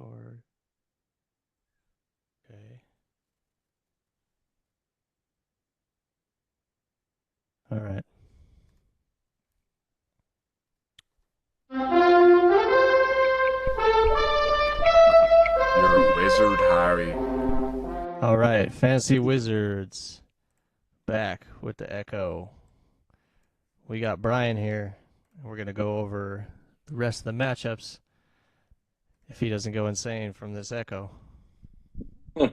Discord. Okay. All right. You're a wizard, Harry. All right. Fantasy Wizards back with the Echo. We got Brian here. We're going to go over the rest of the matchups if he doesn't go insane from this Echo. Yeah,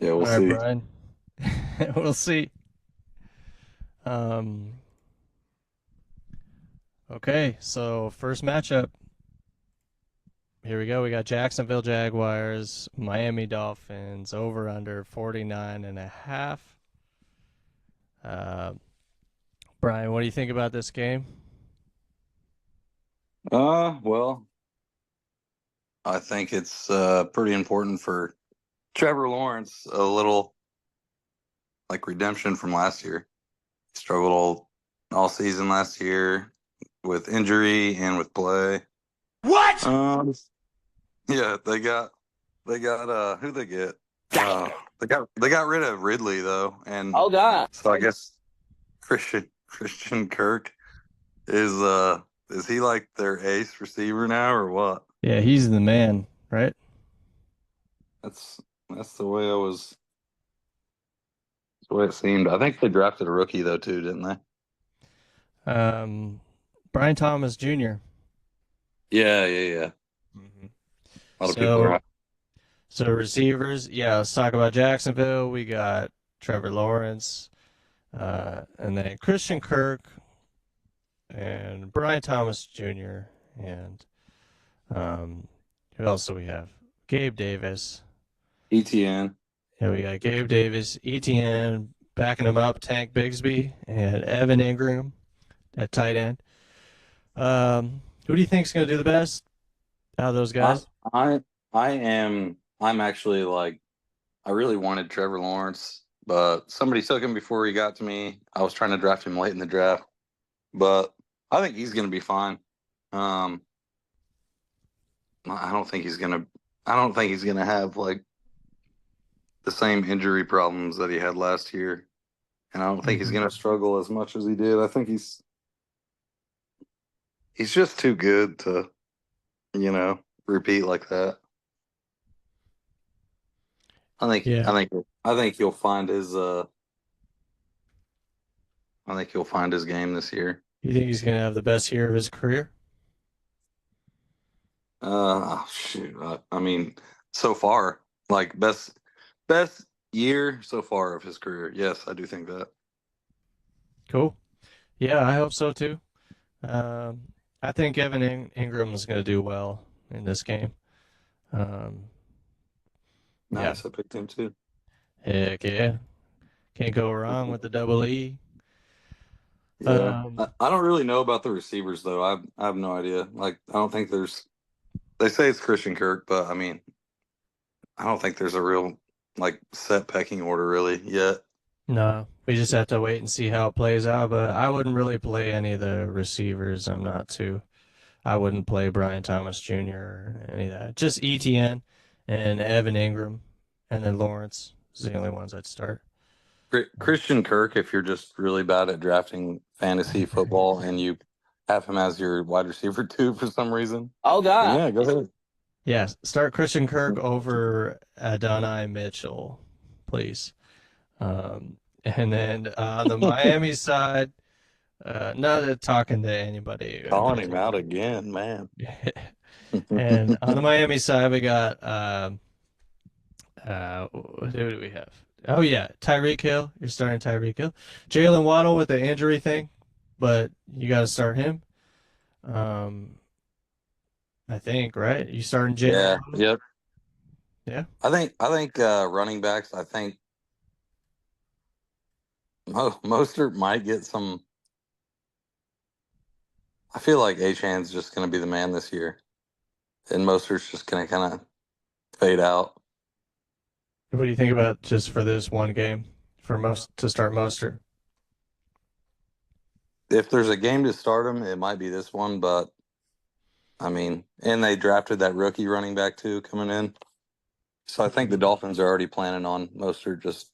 we'll All right, see. Brian. We'll see. Um, okay, so first matchup. Here we go. We got Jacksonville Jaguars, Miami Dolphins, over under 49.5. Uh, Brian, what do you think about this game? Well, I think it's pretty important for Trevor Lawrence, a little like redemption from last year. He struggled all season last year with injury and with play. What? Um, yeah, they got who they get? They got rid of Ridley though, and Oh God. so I guess Christian Kirk is he like their ace receiver now or what? Yeah, he's the man, right? That's that's the way it seemed. I think they drafted a rookie though too, didn't they? Um, Brian Thomas Jr. Yeah. Mhm. A lot of people So, are. so receivers, yeah. Let's talk about Jacksonville. We got Trevor Lawrence, and then Christian Kirk and Brian Thomas Jr. and who else do we have? Gabe Davis. ETN. Yeah, we got Gabe Davis, ETN backing him up, Tank Bigsby, and Evan Ingram at tight end. Who do you think is going to do the best out of those I guys? I I'm actually like I really wanted Trevor Lawrence, but somebody took him before he got to me. I was trying to draft him late in the draft, but I think he's going to be fine. Um, I don't think he's gonna. I don't think he's gonna have like the same injury problems that he had last year, and I don't think he's Mhm. gonna struggle as much as he did. I think he's just too good to repeat like that. I think Yeah. I think I think he'll find his I think he'll find his game this year. You think he's going to have the best year of his career? Shoot. I mean, so far, like best year so far of his career. Yes, I do think that. Cool. Yeah, I hope so too. Um, I think Evan Ingram is going to do well in this game. Um, yeah. Nice. I picked him too. Heck yeah. Can't go wrong with the double E. Yeah. Um, I don't really know about the receivers though. I have no idea. Like I don't think there's they say it's Christian Kirk, but I mean, I don't think there's a real like set pecking order really yet. no, we just have to wait and see how it plays out. But I wouldn't really play any of the receivers. I'm not too. I wouldn't play Brian Thomas Jr. or any of that. Just ETN and Evan Ingram, and then Lawrence is the only ones I'd start. Christian Kirk, if you're just really bad at drafting fantasy football and you have him as your wide receiver too for some reason, Oh then God. yeah, go ahead. Yeah, start Christian Kirk over Adonai Mitchell, please. And then on the Miami side, not talking to anybody in Calling him out particular. again, man. And on the Miami side, we got who do we have? Oh yeah, Tyreek Hill. You're starting Tyreek Hill. Jalen Waddle with the injury thing, but you got to start him. Um, I think right. You starting Jalen Yeah, Waddle? yep. Yeah. I think running backs. I think Mostert might get some. I feel like Achan's just going to be the man this year, and Mostert's just going to kind of fade out. What do you think about just for this one game for most to start Mostert? If there's a game to start him, it might be this one, but I mean, and they drafted that rookie running back too coming in. So I think the Mhm. Dolphins are already planning on most are just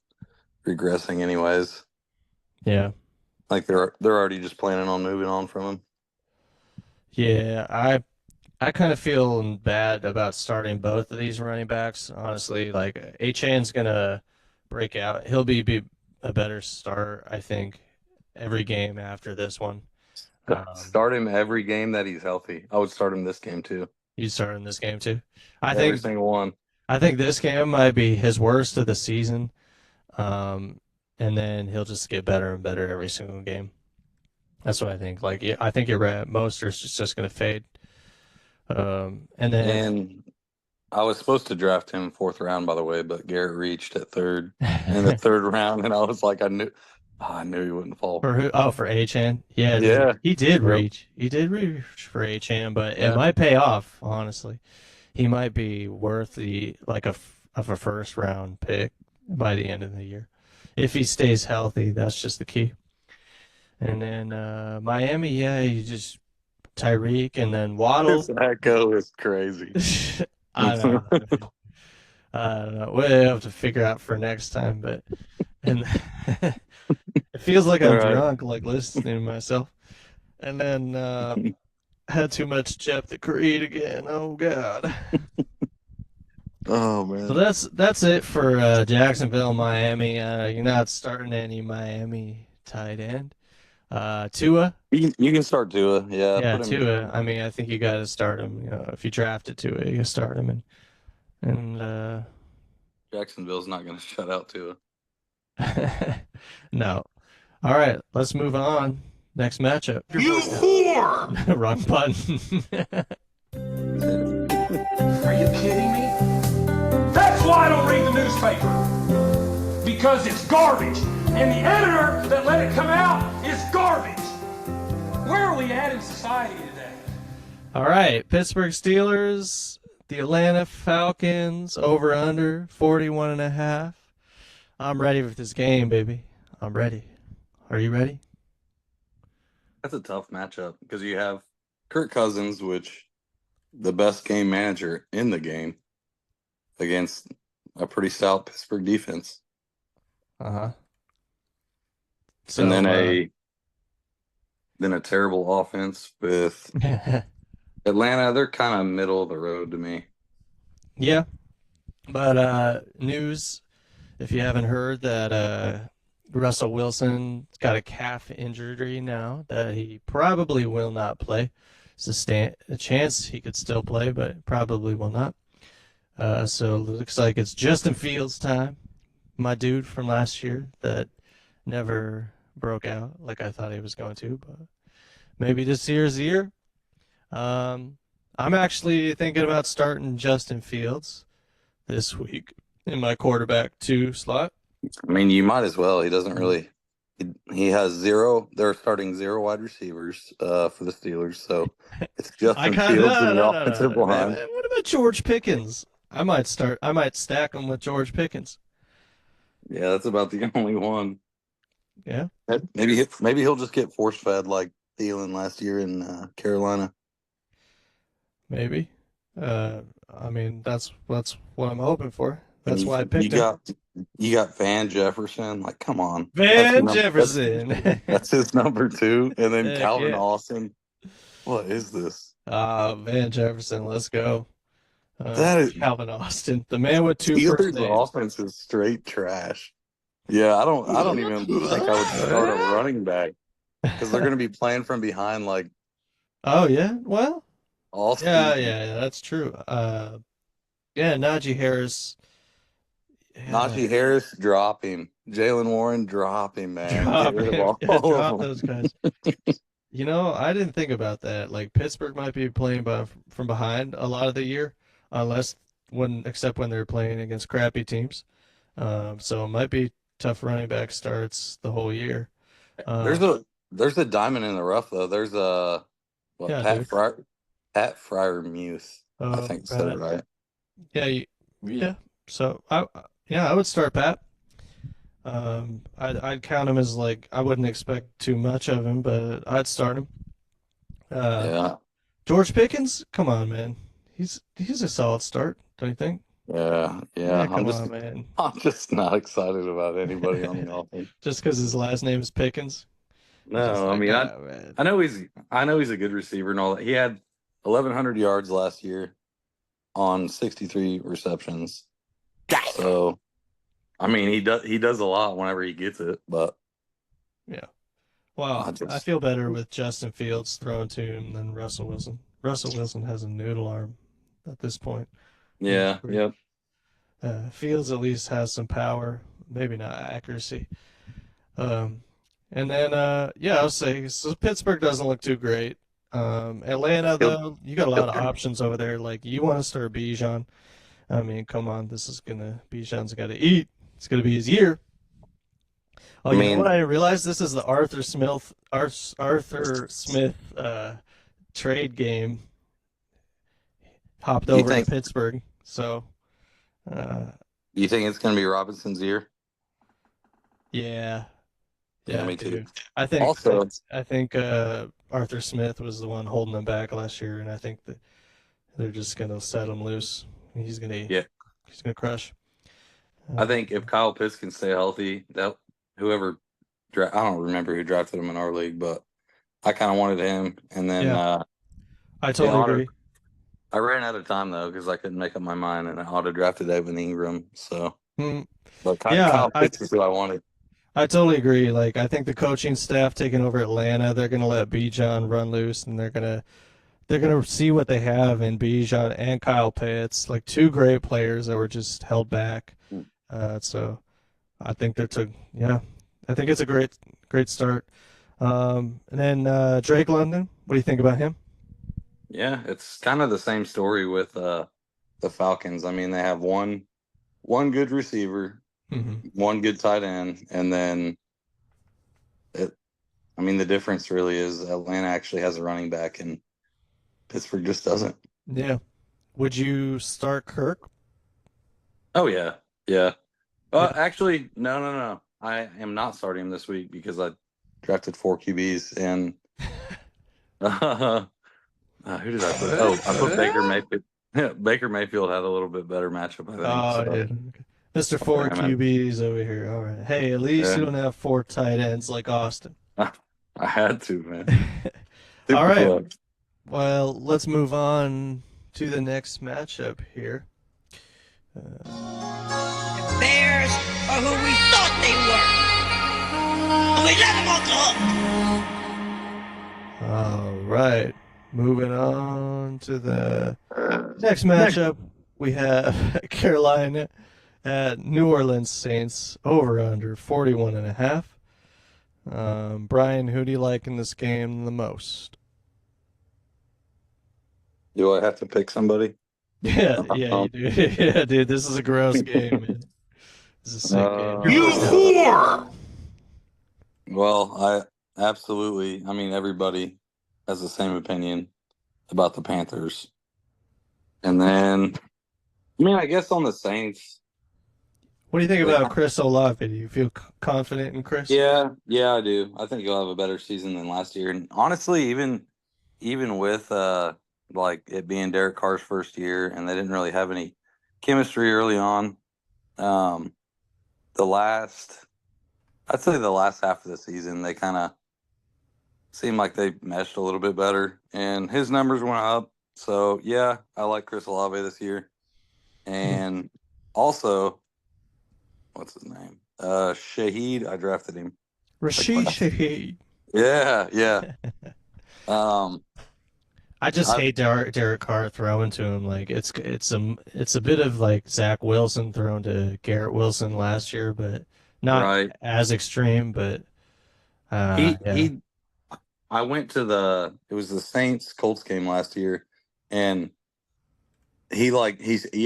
regressing anyways. Yeah. Like they're already just planning on moving on from him. Yeah, I kind of feel bad about starting both of these running backs. Honestly, like Achan's gonna break out. He'll be a better start, I think, every game after this one. Start him every game that he's healthy. I would start him this game too. You start in this game too. I Every think single one. I think this game might be his worst of the season. Um, and then he'll just get better and better every single game. That's what I think. Like, yeah, I think you're right. Mostert's just gonna fade. And then And I was supposed to draft him fourth round, by the way, but Garrett reached at third in the third round, and I was like, I knew he wouldn't fall. for who? Oh, for Achan. Yeah, Yeah. he did Yep. reach. He did reach for Achan, but it Yeah. might pay off. Honestly, he might be worth the like of a first round pick by the end of the year if he stays healthy. That's just the key. And then Miami, yeah, you just Tyreek and then This Waddle. echo is crazy. I don't know, man. I don't know. We'll have to figure out for next time, but and it feels like All I'm right. drunk, like listening to myself. And then had too much Jeff the Creed again. Oh God. Oh So man. that's it for Jacksonville, Miami. You're not starting any Miami tight end. Tua, You can start Tua. Yeah, yeah, put him. Tua. I mean, I think you got to start him. You know, if you drafted Tua, you start him, and Jacksonville's not going to shut out Tua. no. All right, let's move on. Next matchup. You whore! Wrong button. Are you kidding me? That's why I don't read the newspaper. Because it's garbage. And the editor that let it come out is garbage. Where are we at in society today? All right, Pittsburgh Steelers, the Atlanta Falcons, over under 41 and a half. I'm ready for this game, baby. I'm ready. Are you ready? That's a tough matchup because you have Kirk Cousins, which the best game manager in the game, against a pretty stout Pittsburgh defense, Uh-huh. and then So, a terrible offense with Atlanta. They're kind of middle of the road to me. yeah, but news, if you haven't heard that Russell Wilson's got a calf injury now that he probably will not play. It's a chance he could still play, but probably will not. So it looks like it's Justin Fields' time, my dude from last year that never broke out like I thought he was going to, but maybe this year's the year. Um, I'm actually thinking about starting Justin Fields this week in my quarterback two slot. I mean, you might as well. He doesn't really. He has zero. They're starting zero wide receivers for the Steelers, so it's I Justin kind of Fields no in the no no offensive no man, line. man. What about George Pickens? I might start. I might stack him with George Pickens. Yeah, that's about the only one. Yeah, Maybe he'll just get force fed like Thielen last year in Carolina. maybe. I mean that's what I'm hoping for. And That's why I you picked him. got you got Van Jefferson. Like, come on, Van Jefferson. that's his number two, and then Heck Calvin yeah. Austin. What is this? Van Jefferson. Let's go. That is Calvin Austin, the man with two first Steelers names. offense is straight trash. Yeah, I don't even think I would start a running back because they're going to be playing from behind like Oh yeah. Well, all yeah, season. yeah, yeah, that's true. Yeah, Najee Harris. Yeah, Najee Harris, drop him. Jalen Warren, drop him, man. Get drop rid of him. all, Yeah, all drop of them. those guys. You know, I didn't think about that. Like Pittsburgh might be playing from behind a lot of the year, unless except when they're playing against crappy teams. So it might be tough running back starts the whole year. There's Um, a diamond in the rough though. There's a what yeah, dude. Pat Fryer Muth. I think said it Pat. right. Yeah, yeah. So yeah, I would start Pat. I'd count him as like I wouldn't expect too much of him, but I'd start him. Uh, Yeah. George Pickens, come on, man. He's a solid start, don't you think? Yeah, Yeah, yeah. come on, man. I'm just not excited about anybody on the offense. Just because his last name is Pickens. It's just No, I like, mean, oh, man. I know he's a good receiver and all that. He had 1,100 yards last year on 63 receptions. So, I mean, he does a lot whenever he gets it, but Yeah. Well, I I just feel better with Justin Fields throwing to him than Russell Wilson. Russell Wilson has a noodle arm at this point in his yeah, career. yep. Fields at least has some power, maybe not accuracy. Um, and then, yeah, I'll say so. Pittsburgh doesn't look too great. Atlanta, He'll though, you got a he'll lot of options over there. Like, you want to start Bijan. I mean, come on, Bijan's got to eat. It's gonna be his year. Oh, I you know what? mean, I didn't realize this is the Arthur Smith trade game. Hopped you over to think Pittsburgh, so uh, you think it's going to be Robinson's year? yeah, Yeah, yeah, I me too. do. I think Also, I think Arthur Smith was the one holding them back last year, and I think that they're just gonna set him loose. He's gonna yeah, he's gonna crush. I Uh, think if Kyle Pitts can stay healthy, that whoever I don't remember who drafted him in our league, but I kind of wanted him. And then, yeah, I yeah, totally agree. I ran out of time though because I couldn't make up my mind, and I auto drafted Evan Ingram. So, Hmm. but Yeah, Kyle Pitts is who I wanted. I totally agree. Like, I think the coaching staff taking over Atlanta, they're gonna let Bijan run loose, and they're gonna see what they have in Bijan and Kyle Pitts, like two great players that were just held back. So I think yeah, I think it's a great start. And then Drake London, what do you think about him? Yeah, it's kind of the same story with the Falcons. I mean, they have one good receiver, Hmm. one good tight end, and then it. I mean, the difference really is Atlanta actually has a running back, and Pittsburgh just doesn't. Yeah. Would you start Kirk? Oh yeah, yeah. Yeah. Actually, no. I am not starting him this week because I drafted 4 QBs, and who did I put? Oh, I put Baker Mayfield. Baker Mayfield had a little bit better matchup, I think. Oh, So yeah. Mr. Four I'm at, QBs over here. All right. Hey, at least yeah, you don't have four tight ends like Austin. I had to, man. All Super right. flex. Well, let's move on to the next matchup here. Bears are who we thought they were. And we let them off the hook. All right. Moving on to the next matchup, we have Carolina at New Orleans Saints over under 41.5. Brian, who do you like in this game the most? Do I have to pick somebody? Yeah, yeah, you do. Yeah, dude, this is a gross game, man. This is a sick game. You whore! Well, I absolutely. I mean, everybody has the same opinion about the Panthers, and then I mean, I guess on the Saints. What do you think They about Chris Olave? Do you feel confident in Chris? Yeah, yeah, I do. I think he'll have a better season than last year. And honestly, even with like it being Derek Carr's first year, and they didn't really have any chemistry early on. Um, I'd say the last half of the season, they kind of seemed like they meshed a little bit better, and his numbers went up. So yeah, I like Chris Olave this year, and also what's his name? Shaheed. I drafted him. Rashid Like, Shaheed. yeah, yeah. Um, I just I, hate Derek Carr throwing to him. Like it's a bit of like Zach Wilson throwing to Garrett Wilson last year, but not right. as extreme. But He yeah, he. I went to it was the Saints Colts game last year, and he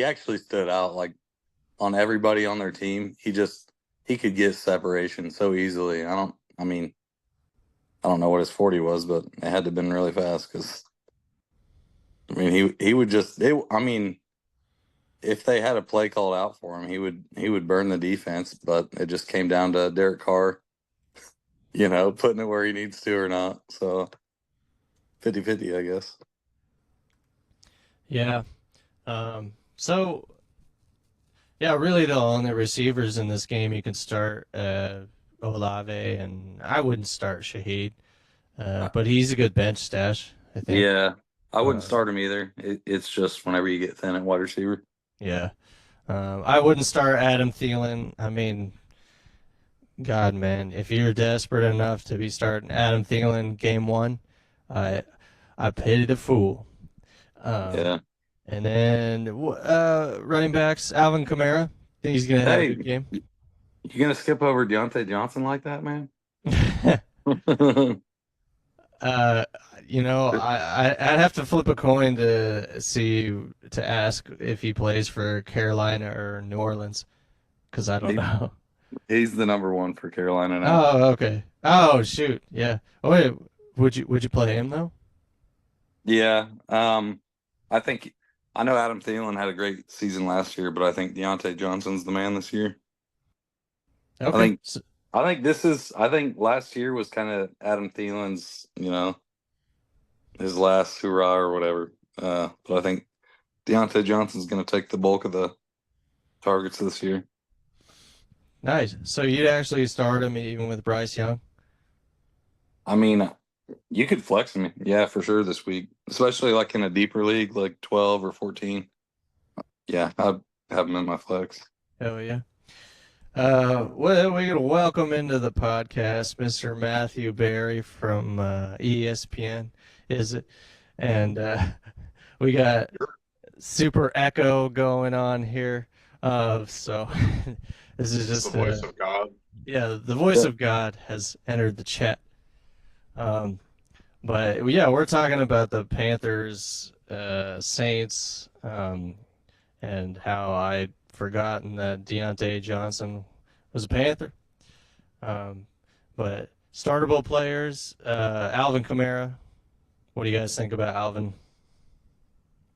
actually stood out like on everybody on their team. He could get separation so easily. I mean, I don't know what his 40 was, but it had to have been really fast because I mean he would I mean, if they had a play called out for him, he would burn the defense, but it just came down to Derek Carr, putting it where he needs to or not. So 50-50, I guess. Yeah. So yeah, really the only receivers in this game you can start Olave, and I wouldn't start Shaheed, but he's a good bench stash, I think. Yeah, I wouldn't Uh, start him either. It's just whenever you get thin at wide receiver. yeah. I wouldn't start Adam Thielen. I mean, God, man, if you're desperate enough to be starting Adam Thielen game one, I I pity the fool. Um, Yeah. and then running backs, Alvin Kamara. Think he's gonna have a good Hey, game. you gonna skip over Deontay Johnson like that, man? uh, I'd have to flip a coin to see to ask if he plays for Carolina or New Orleans because I don't He, know. he's the number one for Carolina now. Oh, okay. Oh, shoot. Yeah. Oh, wait. Would you play him though? Yeah. I think I know Adam Thielen had a great season last year, but I think Deontay Johnson's the man this year. I Okay. think I think last year was kind of Adam Thielen's, his last hurrah or whatever. But I think Deontay Johnson's going to take the bulk of the targets this year. Nice. So you'd actually start him even with Bryce Young? I mean, you could flex me, yeah, for sure this week, especially like in a deeper league, like 12 or 14. Yeah, I'd have him in my flex. Hell yeah. Well, we're gonna welcome into the podcast Mr. Matthew Barry from ESPN, is it? And we got super echo going on here. So this is It's the just voice of God. yeah, the voice of God has entered the chat. Um, but yeah, we're talking about the Panthers, Saints, and how I'd forgotten that Deontay Johnson was a Panther. Um, but startable players, Alvin Kamara. What do you guys think about Alvin?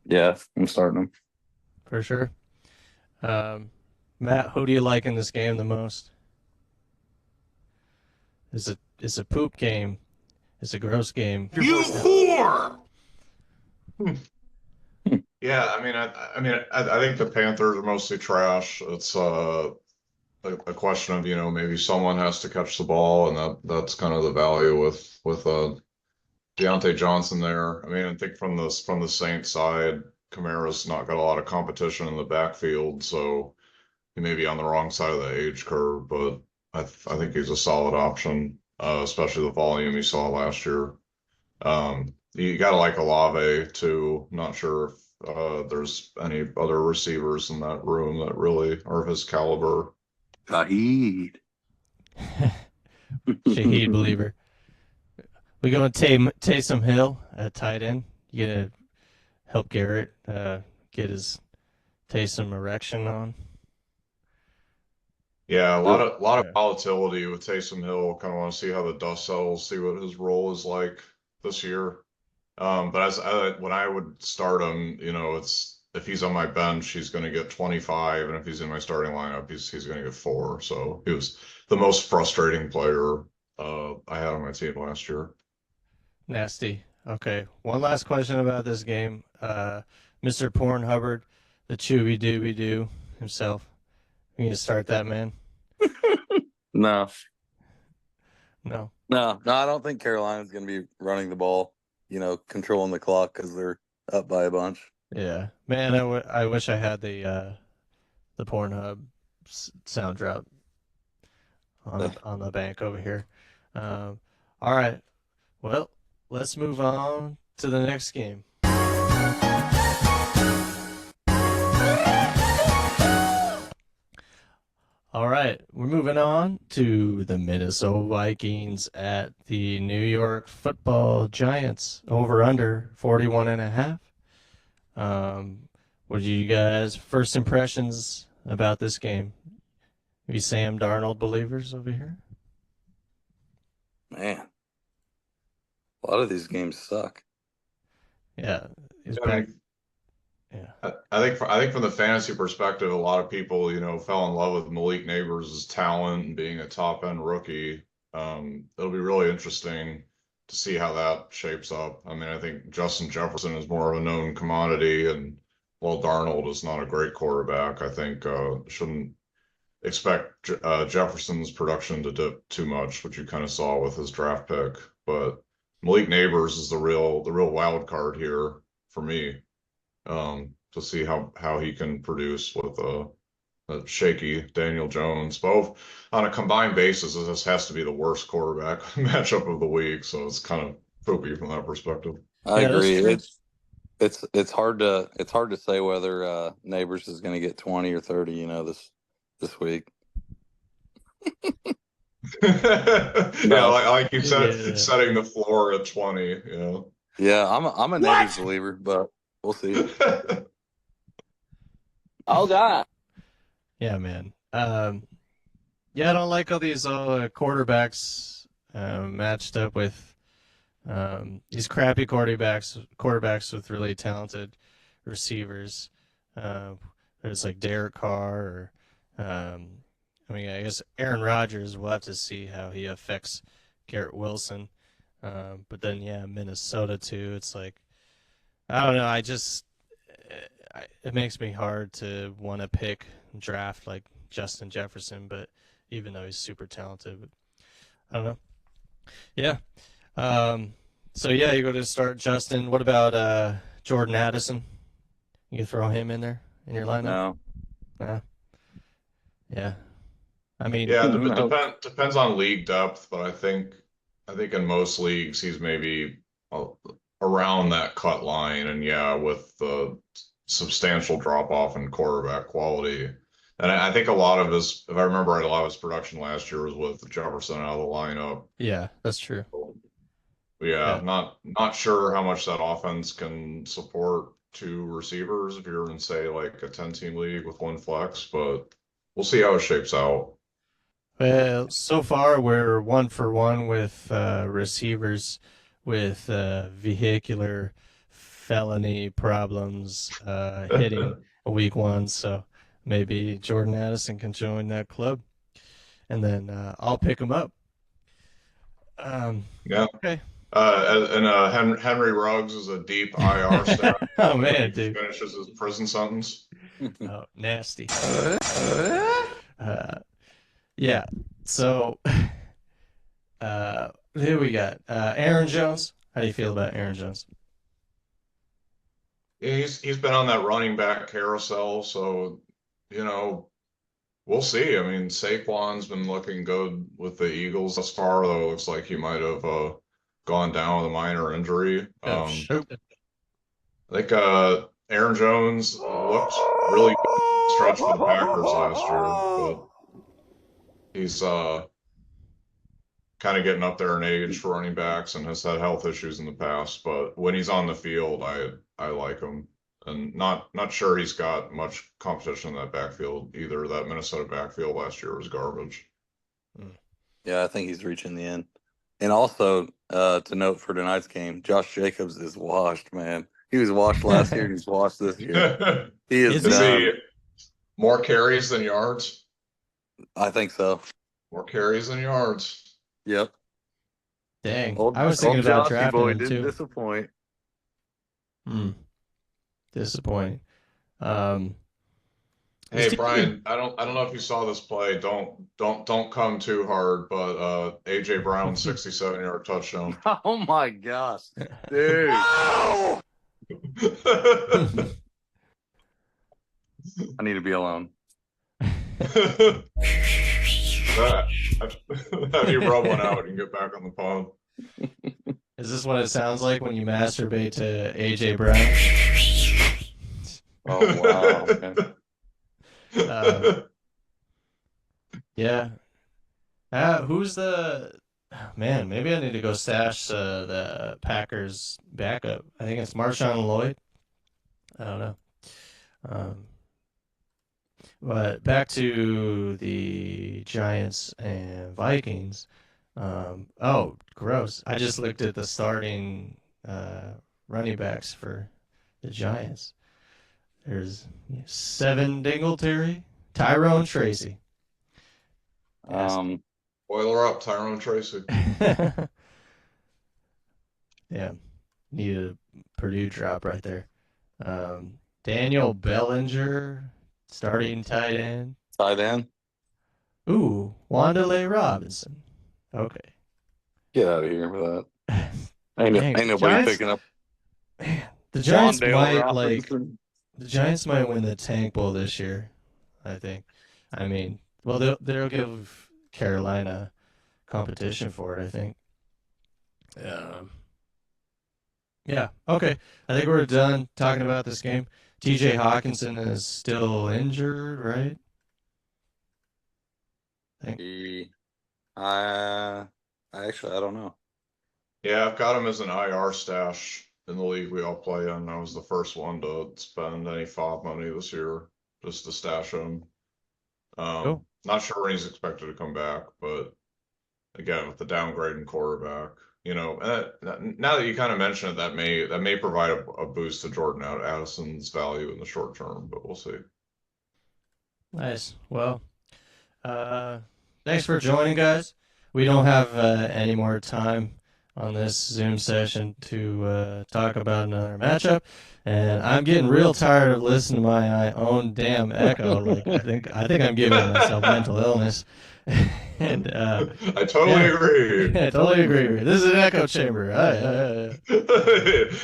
Yeah, I'm starting him. For sure. Matt, who do you like in this game the most? It's a poop game. It's a gross game. You whore! Yeah, I think the Panthers are mostly trash. It's a question of, maybe someone has to catch the ball, and that's kind of the value with Deontay Johnson there. I mean, I think from the Saints side, Kamara's not got a lot of competition in the backfield, so he may be on the wrong side of the age curve, but I think he's a solid option, especially the volume he saw last year. You got to like Olave too. Not sure if there's any other receivers in that room that really are his caliber. Shaheed. Shaheed believer. We going Taysom Hill at tight end. You gonna help Garrett get his Taysom erection on? Yeah, a lot of volatility with Taysom Hill. Kind of want to see how the dust settles, see what his role is like this year. But when I would start him, it's if he's on my bench, he's going to get 25, and if he's in my starting lineup, he's going to get 4. So he was the most frustrating player I had on my team last year. Nasty. Okay. One last question about this game. Mr. Porn Hubbard, the Chooby Dooby Doo himself. You need to start that man? No, No. no, I don't think Carolina's going to be running the ball, controlling the clock because they're up by a bunch. Yeah. Man, I wish I had the Pornhub sound drop on the bank over here. All right. Well, let's move on to the next game. All right, we're moving on to the Minnesota Vikings at the New York Football Giants. Over under 41.5. What are you guys' first impressions about this game? Maybe Sam Darnold believers over here? Man, a lot of these games suck. Yeah, he's I back. mean, Yeah. I think from the fantasy perspective, a lot of people, fell in love with Malik Neighbors' talent and being a top end rookie. It'll be really interesting to see how that shapes up. I mean, I think Justin Jefferson is more of a known commodity, and while Darnold is not a great quarterback, I think shouldn't expect Jefferson's production to dip too much, which you kind of saw with his draft pick. But Malik Neighbors is the real wild card here for me, to see how he can produce with a shaky Daniel Jones. Both on a combined basis, this has to be the worst quarterback matchup of the week. So it's kind of poopy from that perspective. I Yeah, that's agree. true. It's hard to say whether Neighbors is going to get 20 or 30. This week. Yeah, No. like you said, Yeah. setting the floor at 20. Yeah. Yeah, I'm a Neighbors believer, but we'll see. Oh God. Yeah, man. Yeah, I don't like all these quarterbacks matched up with these crappy quarterbacks with really talented receivers. There's like Derek Carr, or I mean, I guess Aaron Rodgers. We'll have to see how he affects Garrett Wilson. But then, yeah, Minnesota too. It's like, I don't know. It makes me hard to want to pick draft like Justin Jefferson, but even though he's super talented, but I don't know. Yeah. So yeah, you go to start Justin. What about Jordan Addison? You can throw him in there in your lineup? No. Nah. Yeah. I mean, Yeah, No. depends on league depth, but I think in most leagues he's maybe around that cut line, and yeah, with the substantial drop off in quarterback quality. And I think a lot of his, if I remember right, a lot of his production last year was with Jefferson out of the lineup. yeah, that's true. Yeah, Yeah. not sure how much that offense can support two receivers if you're in, say, like a 10-team league with one flex, but we'll see how it shapes out. Well, so far we're 1 for 1 with receivers with vehicular felony problems hitting week 1. So maybe Jordan Addison can join that club, and then I'll pick him up. Yeah. Okay. Henry Ruggs is a deep IR stat. Oh when man, he dude. finishes his prison sentence. Oh, nasty. Yeah. So, who we got? Aaron Jones. How do you feel about Aaron Jones? Yeah, he's been on that running back carousel, so you know we'll see. I mean, Saquon's been looking good with the Eagles thus far, though it looks like he might have gone down with a minor injury. Oh, shoot. I think Aaron Jones looked really good stretch for the Packers last year, but he's kind of getting up there in age for running backs and has had health issues in the past. But when he's on the field, I like him, and not sure he's got much competition in that backfield either. That Minnesota backfield last year was garbage. Yeah, I think he's reaching the end. And also, to note for tonight's game, Josh Jacobs is washed, man. He was washed last year and he's washed this year. He is Is done. he more carries than yards? I think so. More carries than yards. Yep. Dang. Old, I was thinking old about Joshy drafting boy him didn't too. disappoint. Disappointing. Is Hey he- Brian, I don't know if you saw this play. Don't come too hard, but AJ Brown 67-yard touchdown. Oh my gosh, dude! I need to be alone. Have you rub one out and get back on the phone. Is this what it sounds like when you masturbate to AJ Brown? Oh wow! Man. Yeah. Who's the man? Maybe I need to go stash the Packers backup. I think it's Marshawn Lloyd. I don't know. But back to the Giants and Vikings. Oh, gross. I just looked at the starting running backs for the Giants. There's Seven Dingletary, Tyrone Tracy. Boiler up, Tyrone Tracy. Yeah, needed a Purdue drop right there. Daniel Bellinger, starting tight end. Tight end. Ooh, Wanderlei Robinson. Okay. Get out of here with that. Ain't Dang, ain't the nobody Giants. picking up Man, the Giants Wandale might like Robinson. the Giants might win the Tank Bowl this year. I think. I mean, well, they'll give Carolina competition for it. I think. Um, yeah. Okay. I think we're done talking about this game. T.J. Hawkinson is still injured, right? I think. He, I don't know. Yeah, I've got him as an IR stash in the league we all play in. I was the first one to spend any FOB money this year just to stash him. Cool. Not sure when he's expected to come back, but again, with the downgrade in quarterback, now that you kind of mention it, that may provide a boost to Jordan Addison's value in the short term, but we'll see. Nice. Well, uh, thanks for joining, guys. We don't have any more time on this Zoom session to talk about another matchup, and I'm getting real tired of listening to my own damn echo. Like I think I'm giving myself mental illness, and I totally yeah, agree. I totally agree. This is an echo chamber.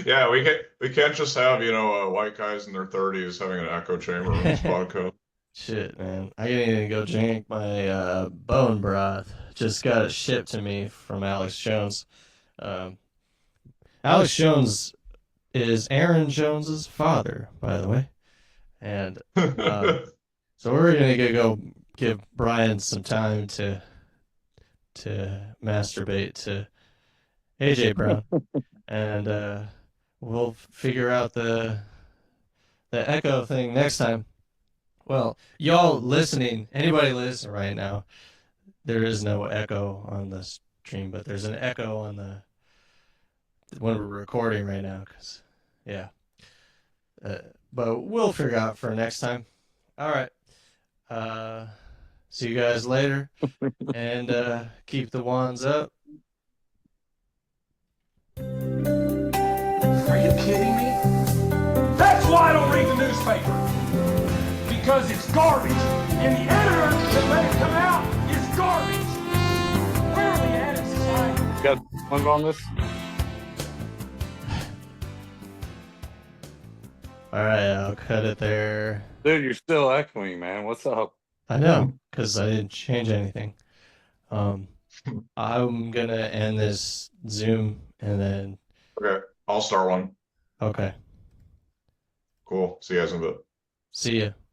Yeah, we can't just have white guys in their 30s having an echo chamber on this podcast. Shit, man. I didn't even go drink my bone broth. Just got it shipped to me from Alex Jones. Um, Alex Jones is Aaron Jones's father, by the way. And so we're gonna go give Brian some time to masturbate to AJ Brown, and we'll figure out the echo thing next time. Well, y'all listening, anybody listening right now, there is no echo on the stream, but there's an echo on the when we're recording right now. Cause yeah, uh, but we'll figure out for next time. All right. See you guys later, and keep the wands up. Are you kidding me? That's why I don't read the newspaper. Because it's garbage. And the editor that let it come out is garbage. Where are we at in society? Got one on this? All right, I'll cut it there. Dude, you're still echoing, man. What's up? I know, because I didn't change anything. I'm gonna end this Zoom and then Okay, I'll start one. okay. Cool. See you guys in a bit. See ya.